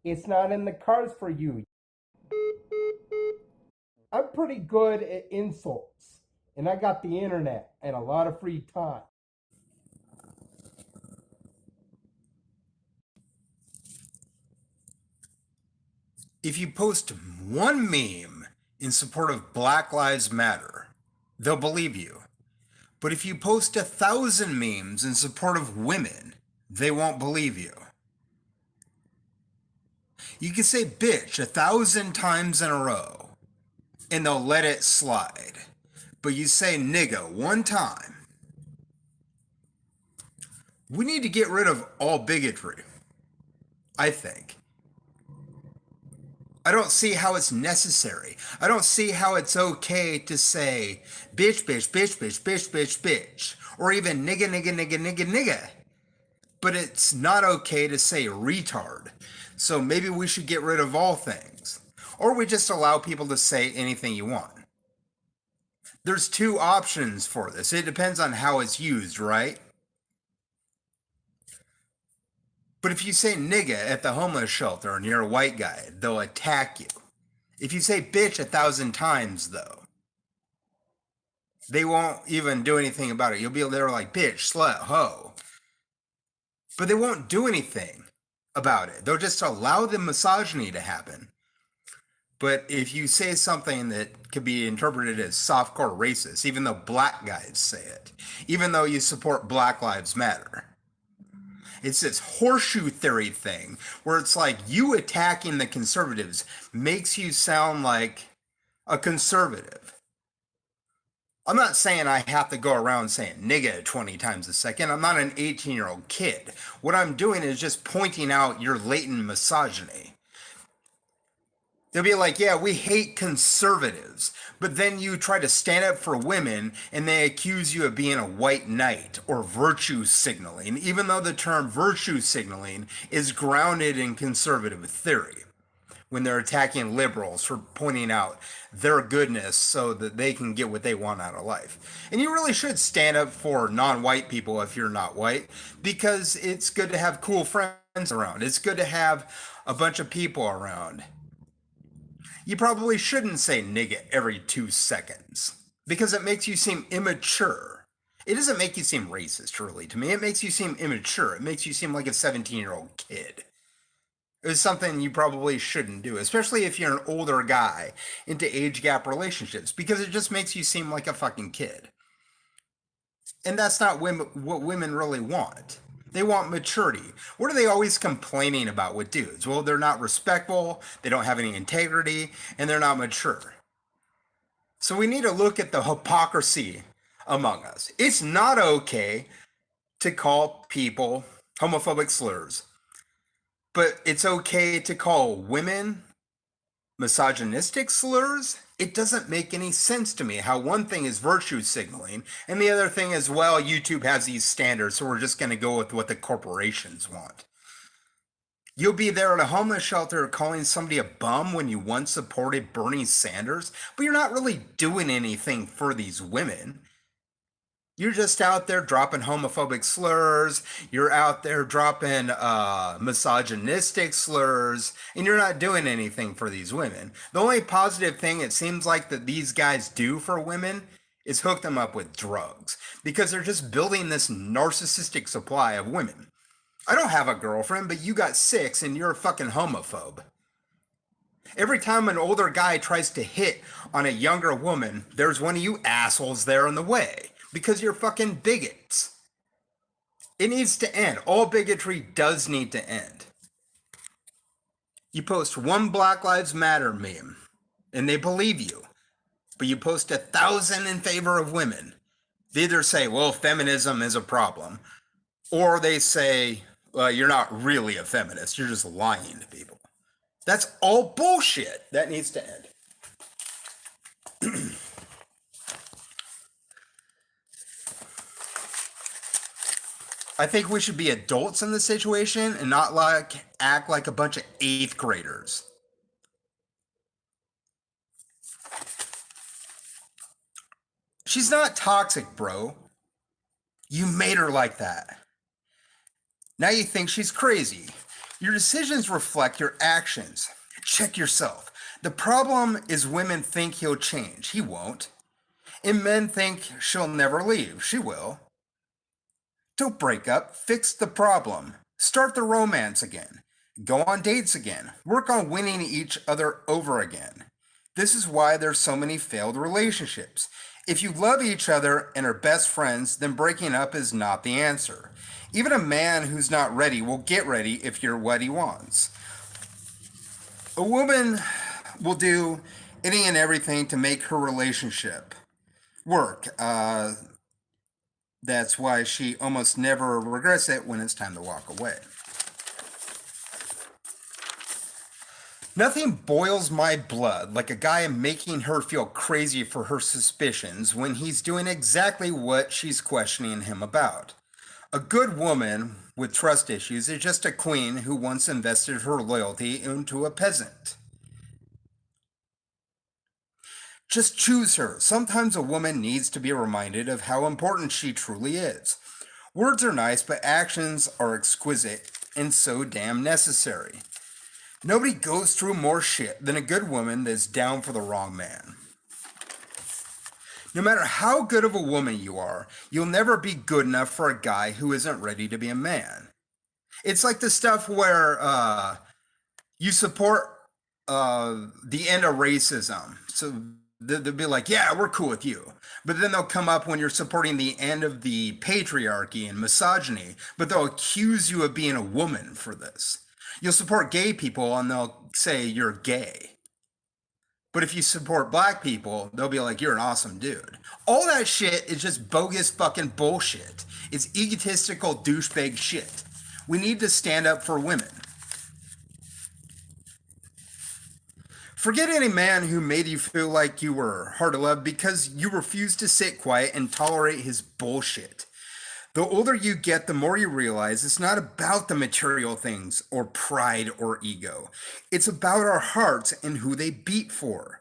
It's not in the cards for you. I'm pretty good at insults, and I got the internet and a lot of free time. If you post one meme in support of Black Lives Matter, they'll believe you. But if you post 1,000 memes in support of women, they won't believe you. You can say bitch 1,000 times in a row, and they'll let it slide. But you say nigga one time. We need to get rid of all bigotry, I think. I don't see how it's necessary. I don't see how it's okay to say bitch, bitch, bitch, bitch, bitch, bitch, bitch, or even nigga, nigga, nigga, nigga, nigga. But it's not okay to say retard. So maybe we should get rid of all things. Or we just allow people to say anything you want. There's two options for this. It depends on how it's used, right? But if you say nigga at the homeless shelter and you're a white guy, they'll attack you. If you say bitch 1,000 times, though, they won't even do anything about it. You'll be there like bitch, slut, hoe. But they won't do anything about it. They'll just allow the misogyny to happen. But if you say something that could be interpreted as softcore racist, even though black guys say it, even though you support Black Lives Matter, it's this horseshoe theory thing where it's like you attacking the conservatives makes you sound like a conservative. I'm not saying I have to go around saying nigga 20 times a second. I'm not an 18-year-old kid. What I'm doing is just pointing out your latent misogyny. They'll be like, yeah, we hate conservatives. But then you try to stand up for women and they accuse you of being a white knight or virtue signaling, even though the term virtue signaling is grounded in conservative theory when they're attacking liberals for pointing out their goodness so that they can get what they want out of life. And you really should stand up for non-white people if you're not white, because it's good to have cool friends around. It's good to have a bunch of people around. You probably shouldn't say nigga every 2 seconds because it makes you seem immature. It doesn't make you seem racist, really, to me. It makes you seem immature. It makes you seem like a 17-year-old kid. It's something you probably shouldn't do, especially if you're an older guy into age gap relationships, because it just makes you seem like a fucking kid. And that's not what women really want. They want maturity. What are they always complaining about with dudes? Well, they're not respectful, they don't have any integrity, and they're not mature. So we need to look at the hypocrisy among us. It's not okay to call people homophobic slurs, but it's okay to call women misogynistic slurs. It doesn't make any sense to me how one thing is virtue signaling and the other thing is, well, YouTube has these standards, so we're just going to go with what the corporations want. You'll be there at a homeless shelter calling somebody a bum when you once supported Bernie Sanders, but you're not really doing anything for these women. You're just out there dropping homophobic slurs. You're out there dropping misogynistic slurs, and you're not doing anything for these women. The only positive thing it seems like that these guys do for women is hook them up with drugs, because they're just building this narcissistic supply of women. I don't have a girlfriend, but you got 6 and you're a fucking homophobe. Every time an older guy tries to hit on a younger woman, there's one of you assholes there in the way. Because you're fucking bigots. It needs to end. All bigotry does need to end. You post one Black Lives Matter meme, and they believe you. But you post 1,000 in favor of women. They either say, well, feminism is a problem, or they say, well, you're not really a feminist. You're just lying to people. That's all bullshit. That needs to end. I think we should be adults in this situation and not act like a bunch of 8th graders. She's not toxic, bro. You made her like that. Now you think she's crazy. Your decisions reflect your actions. Check yourself. The problem is women think he'll change. He won't. And men think she'll never leave. She will. Don't break up. Fix the problem. Start the romance again. Go on dates again. Work on winning each other over again. This is why there's so many failed relationships. If you love each other and are best friends, then breaking up is not the answer. Even a man who's not ready will get ready if you're what he wants. A woman will do any and everything to make her relationship work. That's why she almost never regrets it when it's time to walk away. Nothing boils my blood like a guy making her feel crazy for her suspicions when he's doing exactly what she's questioning him about. A good woman with trust issues is just a queen who once invested her loyalty into a peasant. Just choose her. Sometimes a woman needs to be reminded of how important she truly is. Words are nice, but actions are exquisite and so damn necessary. Nobody goes through more shit than a good woman that's down for the wrong man. No matter how good of a woman you are, you'll never be good enough for a guy who isn't ready to be a man. It's like the stuff where you support the end of racism. So they'll be like, yeah, we're cool with you. But then they'll come up when you're supporting the end of the patriarchy and misogyny, but they'll accuse you of being a woman for this. You'll support gay people and they'll say you're gay. But if you support black people, they'll be like, you're an awesome dude. All that shit is just bogus fucking bullshit. It's egotistical douchebag shit. We need to stand up for women. Forget any man who made you feel like you were hard to love because you refused to sit quiet and tolerate his bullshit. The older you get, the more you realize it's not about the material things or pride or ego. It's about our hearts and who they beat for.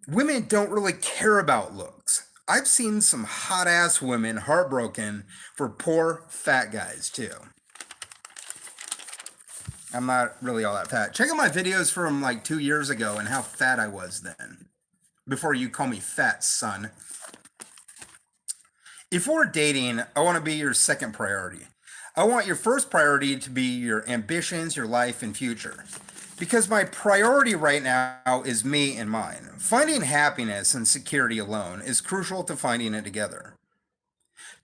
Women don't really care about looks. I've seen some hot-ass women heartbroken for poor fat guys too. I'm not really all that fat. Check out my videos from like 2 years ago and how fat I was then. Before you call me fat, son. If we're dating, I want to be your second priority. I want your first priority to be your ambitions, your life, and future. Because my priority right now is me and mine. Finding happiness and security alone is crucial to finding it together.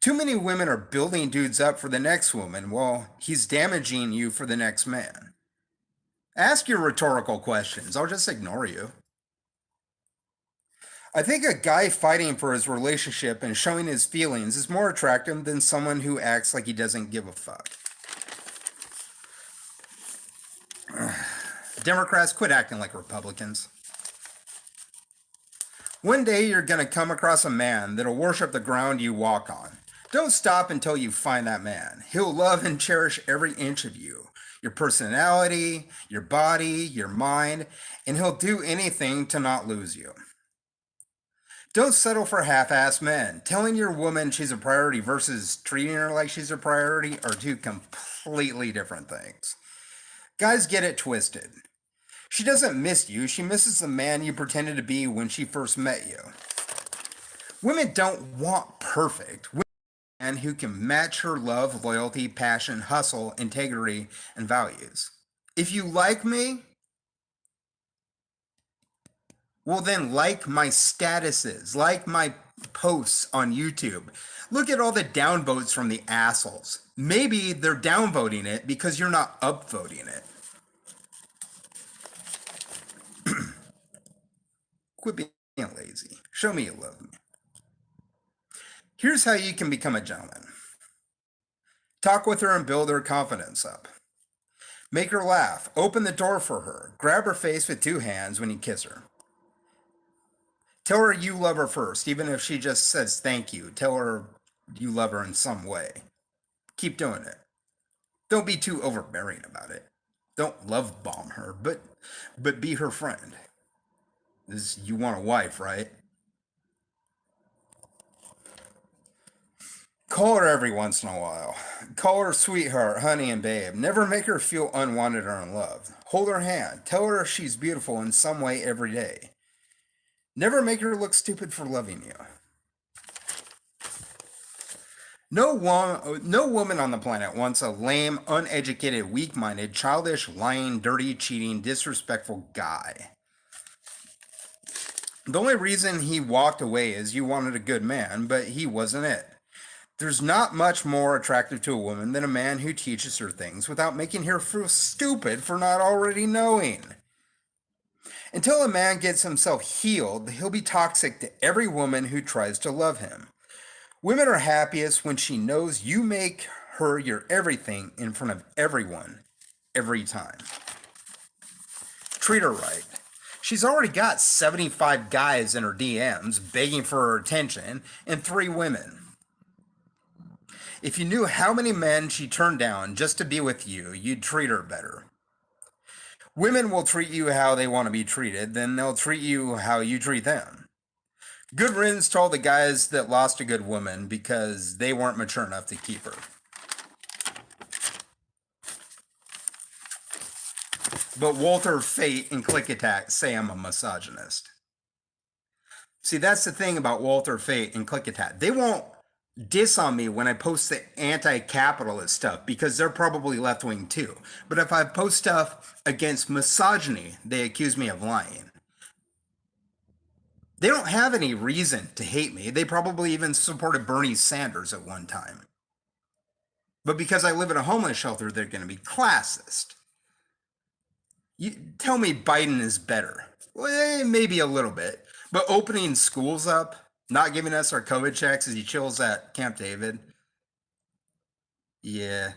Too many women are building dudes up for the next woman while he's damaging you for the next man. Ask your rhetorical questions. I'll just ignore you. I think a guy fighting for his relationship and showing his feelings is more attractive than someone who acts like he doesn't give a fuck. Democrats, quit acting like Republicans. One day you're going to come across a man that'll worship the ground you walk on. Don't stop until you find that man. He'll love and cherish every inch of you. Your personality, your body, your mind, and he'll do anything to not lose you. Don't settle for half-assed men. Telling your woman she's a priority versus treating her like she's a priority are two completely different things. Guys get it twisted. She doesn't miss you. She misses the man you pretended to be when she first met you. Women don't want perfect. Women want a man who can match her love, loyalty, passion, hustle, integrity, and values. If you like me, well, then like my statuses, like my posts on YouTube. Look at all the downvotes from the assholes. Maybe they're downvoting it because you're not upvoting it. Quit being lazy. Show me you love me. Here's how you can become a gentleman. Talk with her and build her confidence up. Make her laugh. Open the door for her. Grab her face with 2 hands when you kiss her. Tell her you love her first, even if she just says thank you. Tell her you love her in some way. Keep doing it. Don't be too overbearing about it. Don't love bomb her, but be her friend. You want a wife, right? Call her every once in a while. Call her sweetheart, honey, and babe. Never make her feel unwanted or unloved. Hold her hand. Tell her she's beautiful in some way every day. Never make her look stupid for loving you. No woman on the planet wants a lame, uneducated, weak-minded, childish, lying, dirty, cheating, disrespectful guy. The only reason he walked away is you wanted a good man, but he wasn't it. There's not much more attractive to a woman than a man who teaches her things without making her feel stupid for not already knowing. Until a man gets himself healed, he'll be toxic to every woman who tries to love him. Women are happiest when she knows you make her your everything in front of everyone, every time. Treat her right. She's already got 75 guys in her DMs begging for her attention and 3 women. If you knew how many men she turned down just to be with you, you'd treat her better. Women will treat you how they want to be treated, then they'll treat you how you treat them. Good riddance to all the guys that lost a good woman because they weren't mature enough to keep her. But Walter, Fate, and Click Attack say I'm a misogynist. See, that's the thing about Walter, Fate, and Click Attack. They won't diss on me when I post the anti-capitalist stuff because they're probably left-wing too. But if I post stuff against misogyny, they accuse me of lying. They don't have any reason to hate me. They probably even supported Bernie Sanders at one time. But because I live in a homeless shelter, they're going to be classist. You tell me Biden is better. Well, maybe a little bit. But opening schools up, not giving us our COVID checks as he chills at Camp David. Yeah.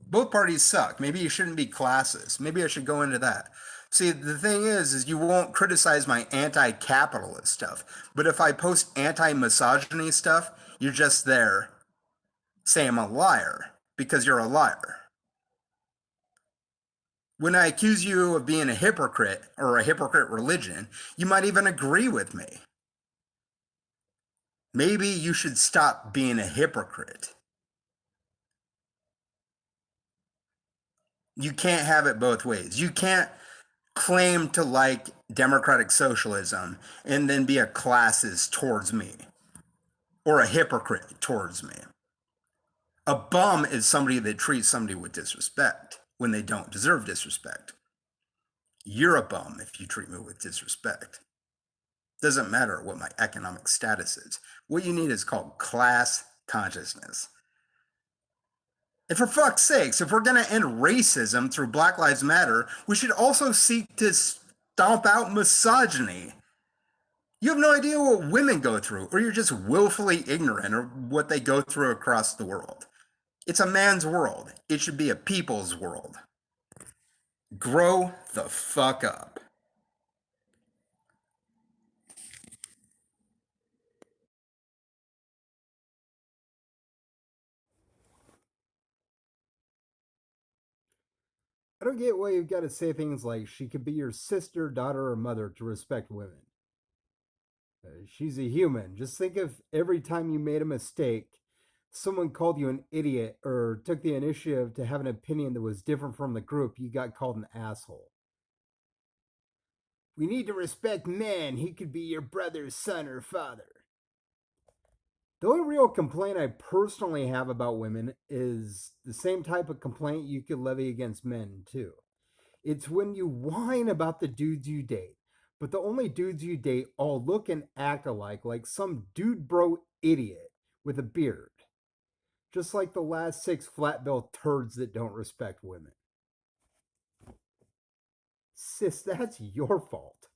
Both parties suck. Maybe you shouldn't be classist. Maybe I should go into that. See, the thing is you won't criticize my anti-capitalist stuff. But if I post anti-misogyny stuff, you're just there saying I'm a liar because you're a liar. When I accuse you of being a hypocrite or a hypocrite religion, you might even agree with me. Maybe you should stop being a hypocrite. You can't have it both ways. You can't claim to like democratic socialism and then be a classist towards me or a hypocrite towards me. A bum is somebody that treats somebody with disrespect when they don't deserve disrespect. You're a bum if you treat me with disrespect. Doesn't matter what my economic status is. What you need is called class consciousness. And for fuck's sakes, if we're going to end racism through Black Lives Matter, we should also seek to stomp out misogyny. You have no idea what women go through, or you're just willfully ignorant of what they go through across the world. It's a man's world. It should be a people's world. Grow the fuck up. I don't get why you've got to say things like she could be your sister, daughter, or mother to respect women. She's a human. Just think of every time you made a mistake, someone called you an idiot or took the initiative to have an opinion that was different from the group, you got called an asshole. We need to respect men. He could be your brother's son or father. The only real complaint I personally have about women is the same type of complaint you could levy against men, too. It's when you whine about the dudes you date, but the only dudes you date all look and act alike, like some dude bro idiot with a beard. Just like the last 6 flat bill turds that don't respect women. Sis, that's your fault.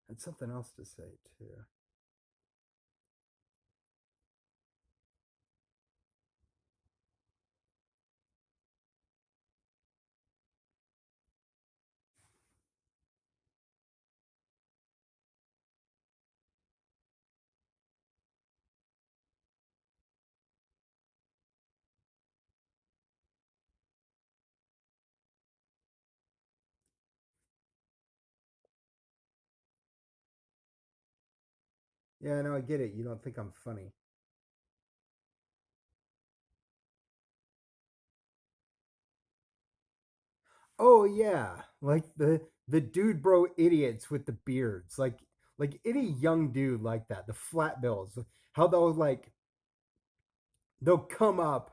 And something else to say, too. Yeah, no, I get it. You don't think I'm funny. Oh yeah, like the dude bro idiots with the beards, like any young dude like that, the flat bills, how they'll come up.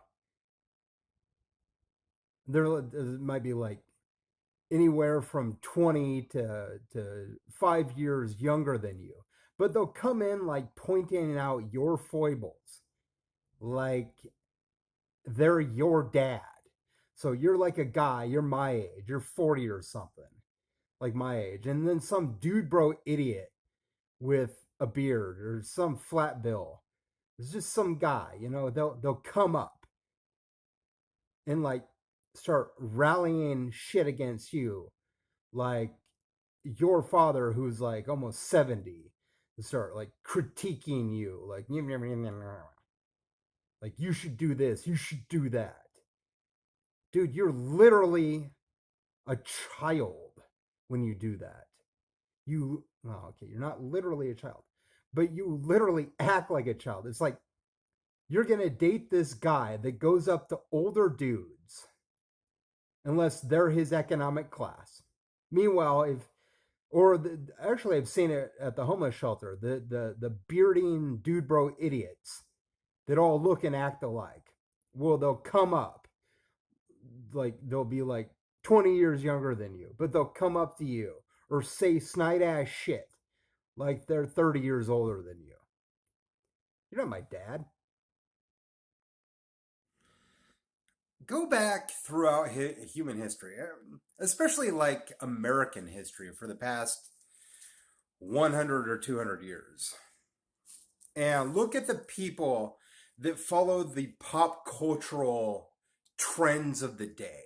There might be like anywhere from 20 to 5 years younger than you, but they'll come in like pointing out your foibles, like they're your dad. So you're like a guy, you're my age, you're 40 or something, like my age, and then some dude bro idiot with a beard or some flat bill. It's just some guy, they'll come up and like start rallying shit against you, like your father who's like almost 70, and start like critiquing you, like you should do this, you should do that. Dude, you're literally a child when you do that. Okay, you're not literally a child, but you literally act like a child. It's like you're going to date this guy that goes up to older dudes unless they're his economic class. Meanwhile, actually, I've seen it at the homeless shelter, the bearding dude bro idiots that all look and act alike. Well, they'll come up, like they'll be like 20 years younger than you, but they'll come up to you or say snide ass shit like they're 30 years older than you. You're not my dad. Go back throughout human history, especially like American history for the past 100 or 200 years, and look at the people that follow the pop cultural trends of the day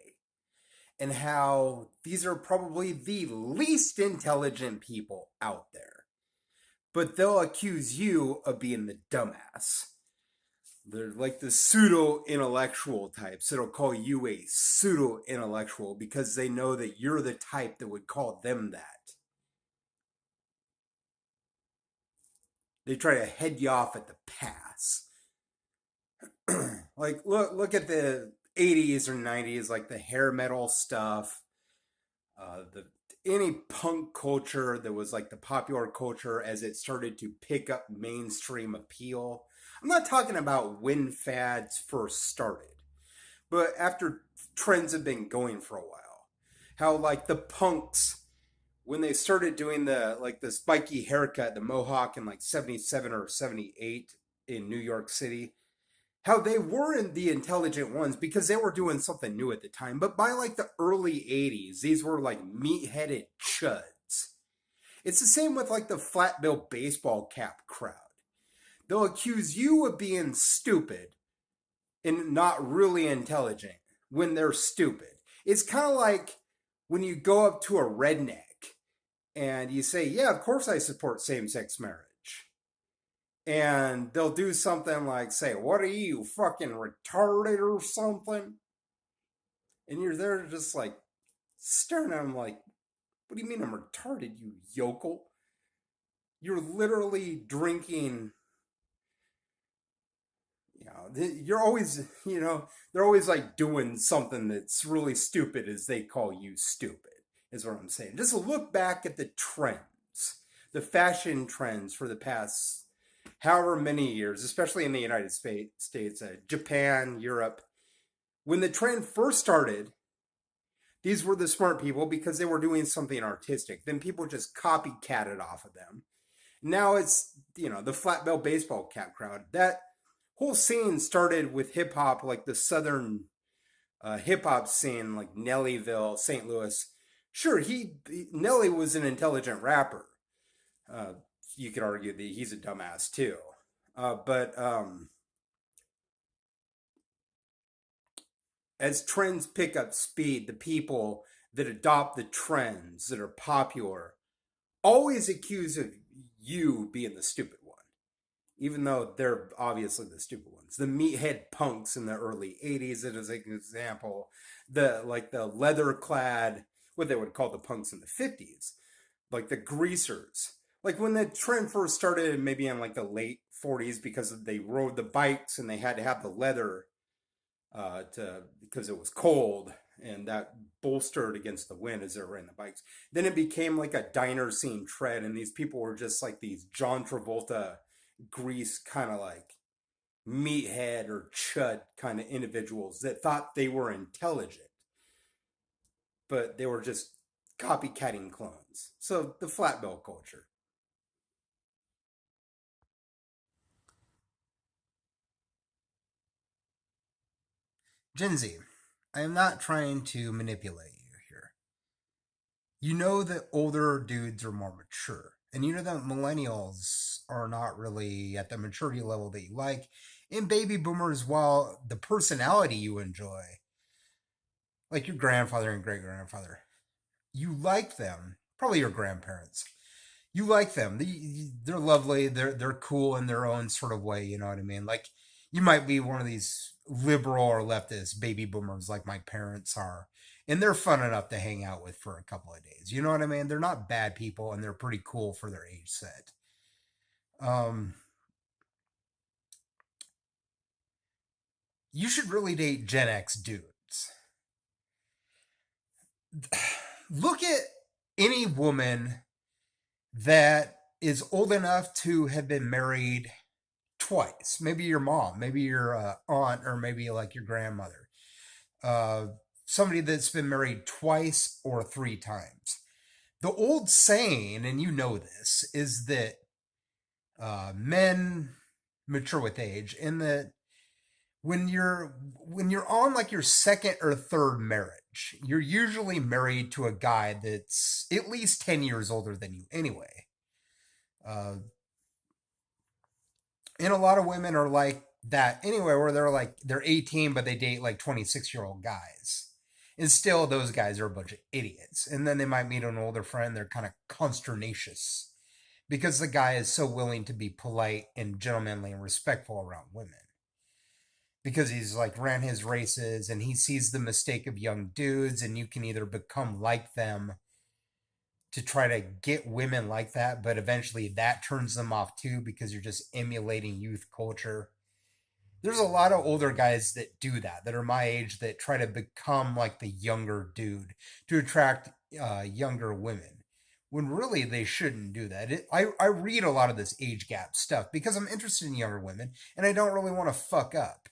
and how these are probably the least intelligent people out there. But they'll accuse you of being the dumbass. They're like the pseudo intellectual types that'll call you a pseudo intellectual because they know that you're the type that would call them that. They try to head you off at the pass. Like look at the 80s or 90s, like the hair metal stuff, the any punk culture that was like the popular culture as it started to pick up mainstream appeal. I'm not talking about when fads first started, but after trends have been going for a while. How like the punks, when they started doing the spiky haircut, the mohawk in like 77 or 78 in New York City, how they weren't the intelligent ones because they were doing something new at the time. But by like the early 80s, these were like meat-headed chuds. It's the same with like the flat bill baseball cap crowd. They'll accuse you of being stupid and not really intelligent when they're stupid. It's kind of like when you go up to a redneck and you say, "Yeah, of course I support same sex marriage." And they'll do something like say, "What are you, fucking retarded or something?" And you're there just like staring at them like, "What do you mean I'm retarded, you yokel? You're literally drinking." You're always, they're always like doing something that's really stupid as they call you stupid, is what I'm saying. Just look back at the trends, the fashion trends for the past however many years, especially in the United States, Japan, Europe. When the trend first started, these were the smart people because they were doing something artistic. Then people just copycatted off of them. Now it's, the flat belt baseball cap crowd. That whole scene started with hip hop, like the southern hip hop scene, like Nellyville, St. Louis. Sure, Nelly was an intelligent rapper. Uh, you could argue that he's a dumbass too. But as trends pick up speed, the people that adopt the trends that are popular always accuse of you being the stupid one, even though they're obviously the stupid ones. The meathead punks in the early 80s, as an example, the leather clad, what they would call the punks in the 50s, like the greasers. Like when the trend first started, maybe in like the late 40s, because they rode the bikes and they had to have the leather to because it was cold and that bolstered against the wind as they were riding the bikes. Then it became like a diner scene trend, and these people were just like these John Travolta, grease kind of like meathead or chud kind of individuals that thought they were intelligent, but they were just copycatting clones. So the flat bill culture. Gen Z, I am not trying to manipulate you here. You know that older dudes are more mature. And you know that millennials are not really at the maturity level that you like. And baby boomers, while the personality you enjoy, like your grandfather and great grandfather, you like them, probably your grandparents. You like them. They're lovely. They're cool in their own sort of way. You know what I mean? Like you might be one of these liberal or leftist baby boomers, like my parents are, and they're fun enough to hang out with for a couple of days. You know what I mean? They're not bad people, and they're pretty cool for their age set. Um, you should really date Gen X dudes. Look at any woman that is old enough to have been married twice. Maybe your mom, maybe your aunt, or maybe like your grandmother. Uh, Somebody that's been married twice or three times. The old saying, and you know this, is that men mature with age, and that when you're on like your second or third marriage, you're usually married to a guy that's at least 10 years older than you anyway. Uh, and a lot of women are like that anyway, where they're 18 but they date like 26-year-old guys, and still those guys are a bunch of idiots, and then they might meet an older friend, they're kind of consternacious because the guy is so willing to be polite and gentlemanly and respectful around women because he's like ran his races and he sees the mistake of young dudes, and you can either become like them to try to get women like that, but eventually that turns them off too because you're just emulating youth culture. There's a lot of older guys that do that, that are my age, that try to become like the younger dude to attract younger women, when really they shouldn't do that. I read a lot of this age gap stuff because I'm interested in younger women and I don't really want to fuck up.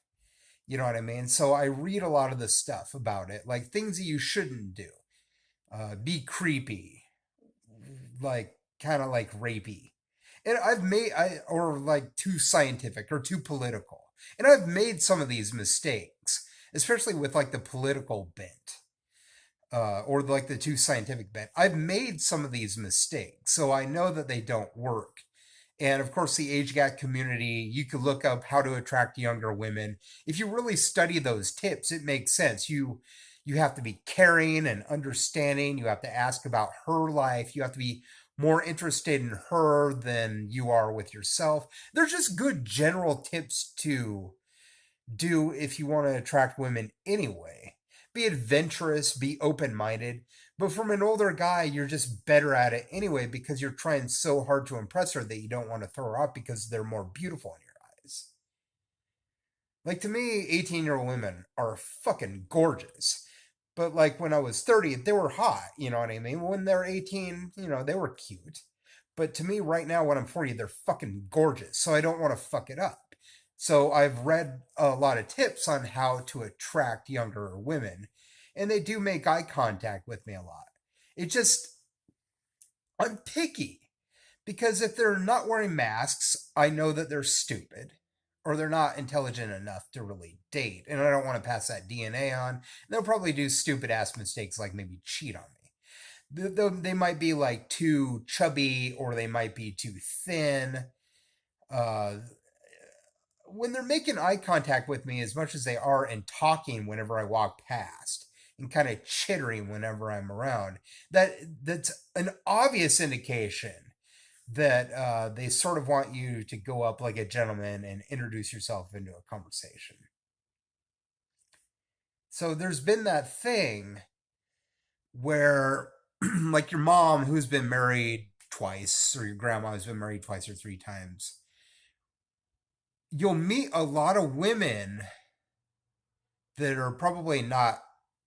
You know what I mean? So I read a lot of this stuff about it, like things that you shouldn't do. Be creepy, like kind of like rapey. And I've made or like too scientific or too political. And I've made some of these mistakes, especially with like the political bent. Or like the too scientific bent. I've made some of these mistakes, so I know that they don't work. And of course, the age gap community, you could look up how to attract younger women. If you really study those tips, it makes sense. You have to be caring and understanding. You have to ask about her life. You have to be more interested in her than you are with yourself. They're just good general tips to do if you want to attract women anyway. Be adventurous, be open minded. But from an older guy, you're just better at it anyway because you're trying so hard to impress her that you don't want to throw her off because they're more beautiful in your eyes. Like to me, 18-year-old women are fucking gorgeous. But like when I was 30, they were hot, you know what I mean? When they're 18, they were cute. But to me, right now, when I'm 40, they're fucking gorgeous. So I don't want to fuck it up. So I've read a lot of tips on how to attract younger women. And they do make eye contact with me a lot. It just, I'm picky because if they're not wearing masks, I know that they're stupid or they're not intelligent enough to really date. And I don't want to pass that DNA on. They'll probably do stupid ass mistakes like maybe cheat on me. They might be like too chubby or they might be too thin. Uh, when they're making eye contact with me as much as they are and talking whenever I walk past and kind of chittering whenever I'm around, that's an obvious indication that they sort of want you to go up like a gentleman and introduce yourself into a conversation. So there's been that thing where, like your mom, who's been married twice, or your grandma has been married twice or three times, you'll meet a lot of women that are probably not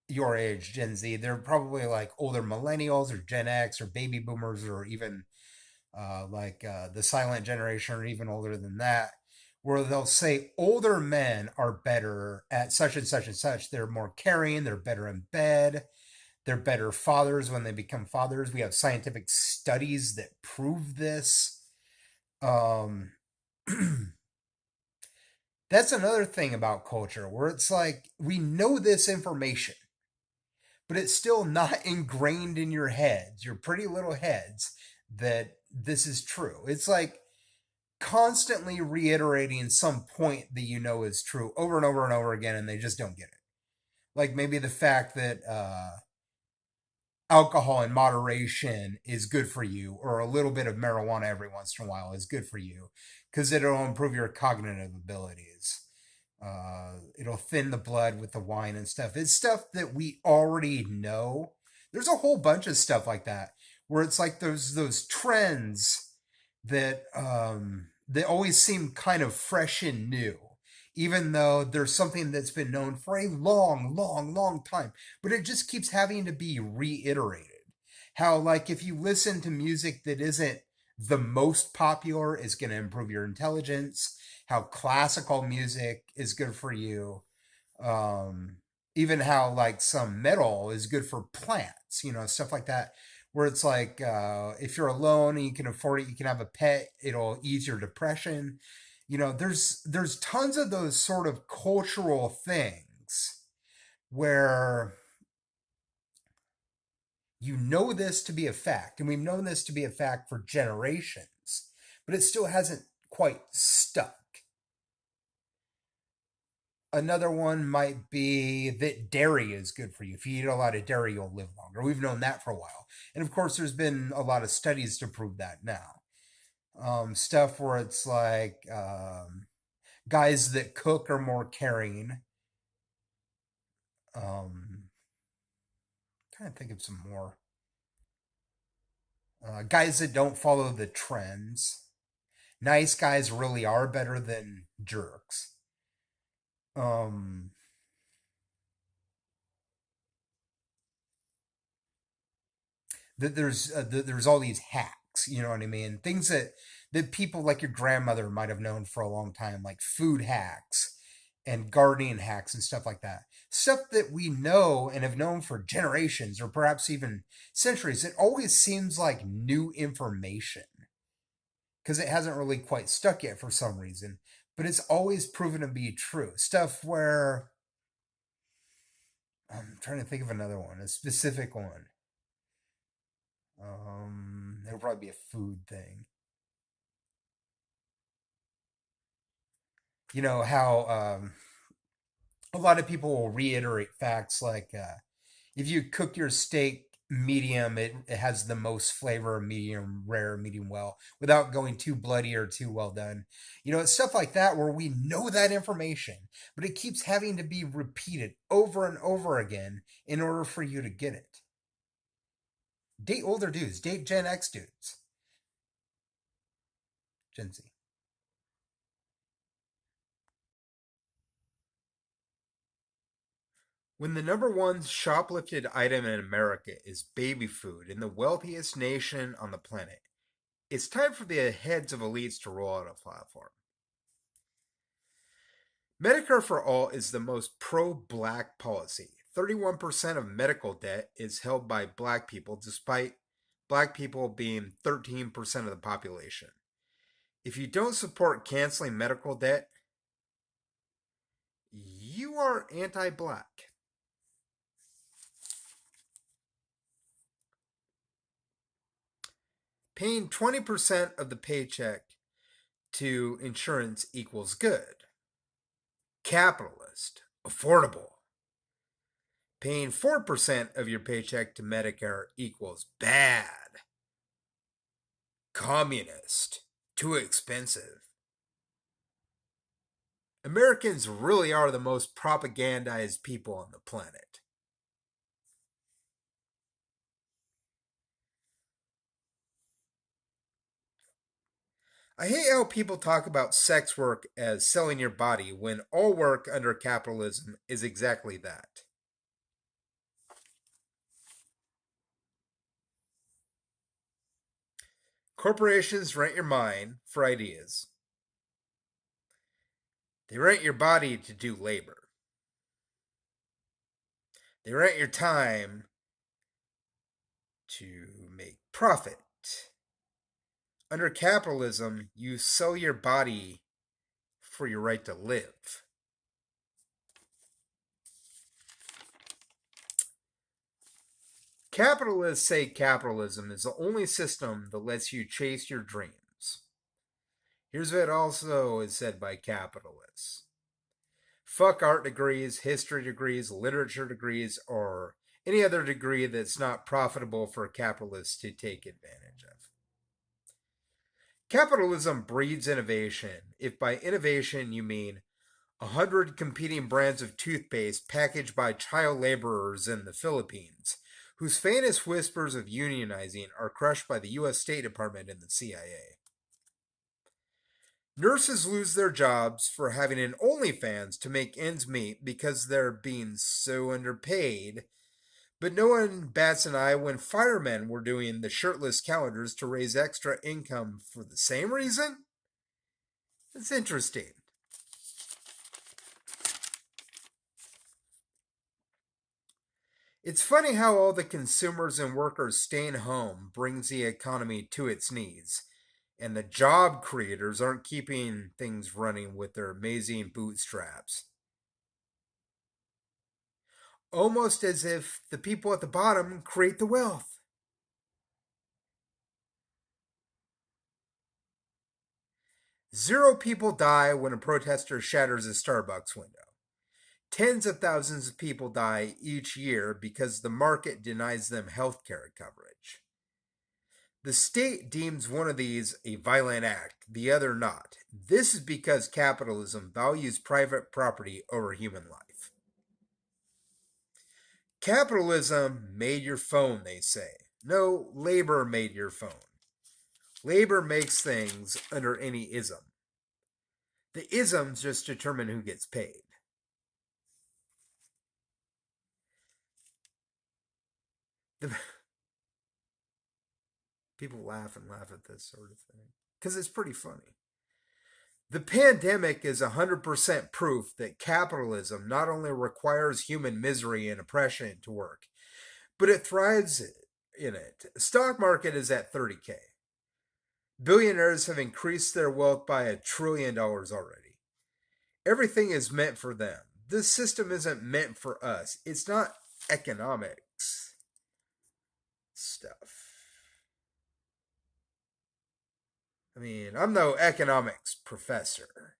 your age, Gen Z. They're probably like older millennials or Gen X or baby boomers or even the silent generation or even older than that, where they'll say older men are better at such and such and such. They're more caring, they're better in bed, they're better fathers when they become fathers. We have scientific studies that prove this. Um, that's another thing about culture where it's like we know this information, but it's still not ingrained in your heads, your pretty little heads, that this is true. It's like constantly reiterating some point that you know is true over and over and over again, and they just don't get it. Like maybe the fact that alcohol in moderation is good for you, or a little bit of marijuana every once in a while is good for you because it'll improve your cognitive abilities. It'll thin the blood with the wine and stuff. It's stuff that we already know. There's a whole bunch of stuff like that where it's like those trends that they always seem kind of fresh and new, even though there's something that's been known for a long, long, long time, but it just keeps having to be reiterated. How, like, if you listen to music that isn't the most popular, is going to improve your intelligence. How classical music is good for you. Um, Even how, like, some metal is good for plants, stuff like that. Where it's like, if you're alone and you can afford it, you can have a pet, it'll ease your depression. There's tons of those sort of cultural things where you know this to be a fact, and we've known this to be a fact for generations, but it still hasn't quite stuck. Another one might be that dairy is good for you. If you eat a lot of dairy, you'll live longer. We've known that for a while. And of course, there's been a lot of studies to prove that now. Stuff where it's like guys that cook are more caring. Trying to think of some more. Guys that don't follow the trends. Nice guys really are better than jerks. Um, there's all these hacks, you know what I mean? Things that people like your grandmother might have known for a long time, like food hacks and gardening hacks and stuff like that. Stuff that we know and have known for generations or perhaps even centuries. It always seems like new information because it hasn't really quite stuck yet for some reason, but it's always proven to be true. Stuff where I'm trying to think of another one, a specific one. It'll probably be a food thing. You know how a lot of people will reiterate facts like if you cook your steak medium, it has the most flavor, medium rare, medium well, without going too bloody or too well done. It's stuff like that where we know that information, but it keeps having to be repeated over and over again in order for you to get it. Date older dudes, date Gen X dudes, Gen Z. When the number one shoplifted item in America is baby food in the wealthiest nation on the planet, it's time for the heads of elites to roll out a platform. Medicare for All is the most pro-black policy. 31% of medical debt is held by black people, despite black people being 13% of the population. If you don't support canceling medical debt, you are anti-black. Paying 20% of the paycheck to insurance equals good. Capitalist. Affordable. Paying 4% of your paycheck to Medicare equals bad. Communist. Too expensive. Americans really are the most propagandized people on the planet. I hate how people talk about sex work as selling your body when all work under capitalism is exactly that. Corporations rent your mind for ideas. They rent your body to do labor. They rent your time to make profit. Under capitalism, you sell your body for your right to live. Capitalists say capitalism is the only system that lets you chase your dreams. Here's what also is said by capitalists: fuck art degrees, history degrees, literature degrees, or any other degree that's not profitable for capitalists to take advantage of. Capitalism breeds innovation, if by innovation you mean 100 competing brands of toothpaste packaged by child laborers in the Philippines, whose faintest whispers of unionizing are crushed by the US State Department and the CIA. Nurses lose their jobs for having an OnlyFans to make ends meet because they're being so underpaid, but no one bats an eye when firemen were doing the shirtless calendars to raise extra income for the same reason? It's interesting. It's funny how all the consumers and workers staying home brings the economy to its knees, and the job creators aren't keeping things running with their amazing bootstraps. Almost as if the people at the bottom create the wealth. Zero people die when a protester shatters a Starbucks window. Tens of thousands of people die each year because the market denies them health care coverage. The state deems one of these a violent act, the other not. This is because capitalism values private property over human life. Capitalism made your phone, they say. No, labor made your phone. Labor makes things under any ism. The isms just determine who gets paid. The, people laugh and laugh at this sort of thing because it's pretty funny. The pandemic is 100% proof that capitalism not only requires human misery and oppression to work, but it thrives in it. The stock market is at 30K. Billionaires have increased their wealth by $1 trillion already. Everything is meant for them. This system isn't meant for us. It's not economics stuff. I mean, I'm no economics professor.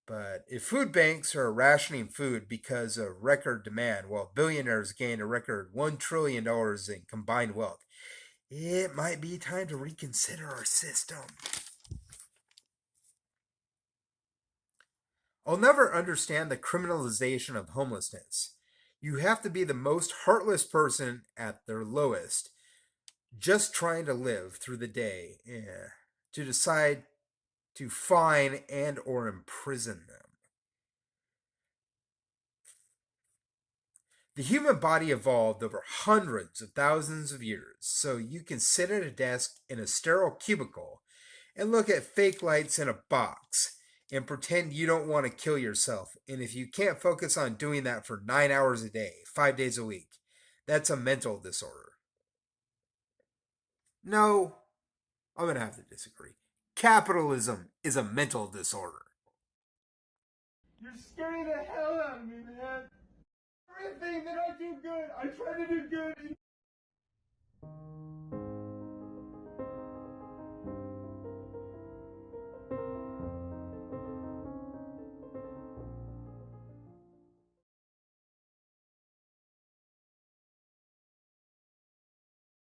But if food banks are rationing food because of record demand while billionaires gain a record $1 trillion in combined wealth, it might be time to reconsider our system. I'll never understand the criminalization of homelessness. You have to be the most heartless person at their lowest, just trying to live through the day, to decide to fine and or imprison them. The human body evolved over hundreds of thousands of years, so you can sit at a desk in a sterile cubicle and look at fake lights in a box and pretend you don't want to kill yourself. And if you can't focus on doing that for 9 hours a day, 5 days a week, that's a mental disorder. No, I'm going to have to disagree. Capitalism is a mental disorder. You're scaring the hell out of me, man. Everything that I do good, I try to do good.